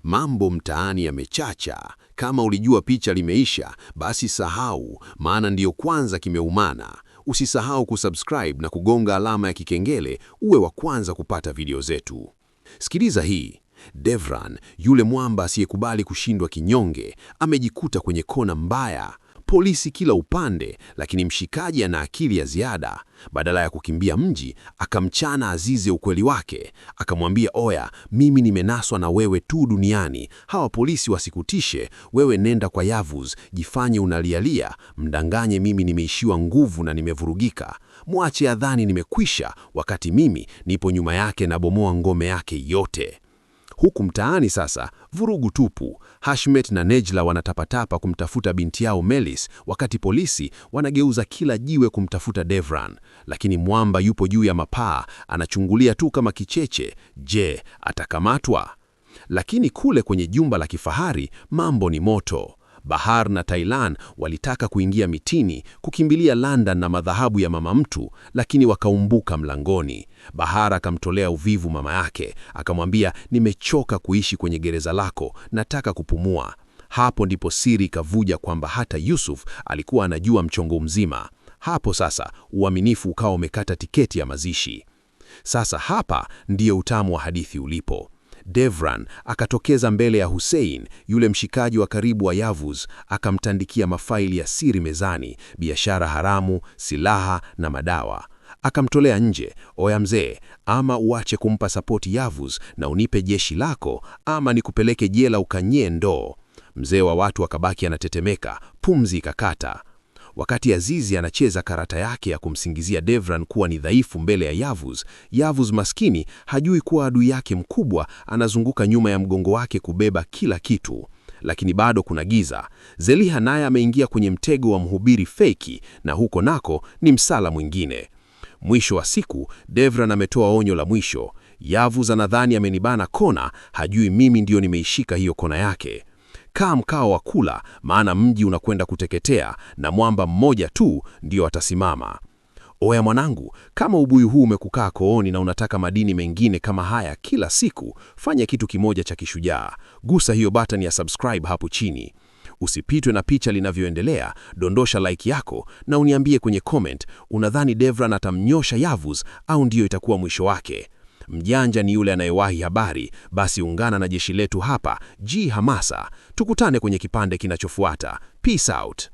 Mambo mtaani yamechacha. Kama ulijua picha limeisha, basi sahau, maana ndiyo kwanza kimeumana. Usisahau kusubscribe na kugonga alama ya kikengele uwe wa kwanza kupata video zetu. Sikiliza hii. Devran, yule mwamba asiyekubali kushindwa kinyonge, amejikuta kwenye kona mbaya. Polisi kila upande, lakini mshikaji ana akili ya ziada. Badala ya kukimbia mji, akamchana Azize ukweli wake. Akamwambia, oya, mimi nimenaswa na wewe tu duniani. Hawa polisi wasikutishe, wewe nenda kwa Yavuz, jifanye unalialia, mdanganye mimi nimeishiwa nguvu na nimevurugika. Mwache adhani nimekwisha, wakati mimi nipo nyuma yake na bomoa ngome yake yote. Huku mtaani sasa, vurugu tupu. Hashmet na Nejla wanatapatapa kumtafuta binti yao Melis, wakati polisi wanageuza kila jiwe kumtafuta Devran. Lakini mwamba yupo juu ya mapaa, anachungulia tu kama kicheche. Je, atakamatwa? Lakini kule kwenye jumba la kifahari, mambo ni moto. Bahar na Taylan walitaka kuingia mitini, kukimbilia London na madhahabu ya mama mtu, lakini wakaumbuka mlangoni. Bahar akamtolea uvivu mama yake, akamwambia, nimechoka kuishi kwenye gereza lako, nataka kupumua. Hapo ndipo siri ikavuja kwamba hata Yusuf alikuwa anajua mchongo mzima. Hapo sasa uaminifu ukawa umekata tiketi ya mazishi. Sasa hapa ndiyo utamu wa hadithi ulipo. Devran akatokeza mbele ya Hussein, yule mshikaji wa karibu wa Yavuz, akamtandikia mafaili ya siri mezani, biashara haramu, silaha na madawa. Akamtolea nje, oya mzee, ama uache kumpa sapoti Yavuz na unipe jeshi lako, ama nikupeleke jela ukanyie ndoo. Mzee wa watu akabaki anatetemeka, pumzi ikakata. Wakati Azizi anacheza karata yake ya kumsingizia Devran kuwa ni dhaifu mbele ya Yavuz, Yavuz maskini hajui kuwa adui yake mkubwa anazunguka nyuma ya mgongo wake kubeba kila kitu. Lakini bado kuna giza. Zeliha naye ameingia kwenye mtego wa mhubiri feki, na huko nako ni msala mwingine. Mwisho wa siku, Devran ametoa onyo la mwisho. Yavuz anadhani amenibana kona, hajui mimi ndio nimeishika hiyo kona yake. Kaa mkao wa kula, maana mji unakwenda kuteketea na mwamba mmoja tu ndio atasimama. Oya mwanangu, kama ubuyu huu umekukaa kooni na unataka madini mengine kama haya kila siku, fanya kitu kimoja cha kishujaa. Gusa hiyo button ya subscribe hapo chini. Usipitwe na picha linavyoendelea, dondosha like yako na uniambie kwenye comment, unadhani Devran atamnyosha Yavuz au ndiyo itakuwa mwisho wake? Mjanja ni yule anayewahi habari. Basi ungana na jeshi letu hapa, Hamasa. Tukutane kwenye kipande kinachofuata. Peace out.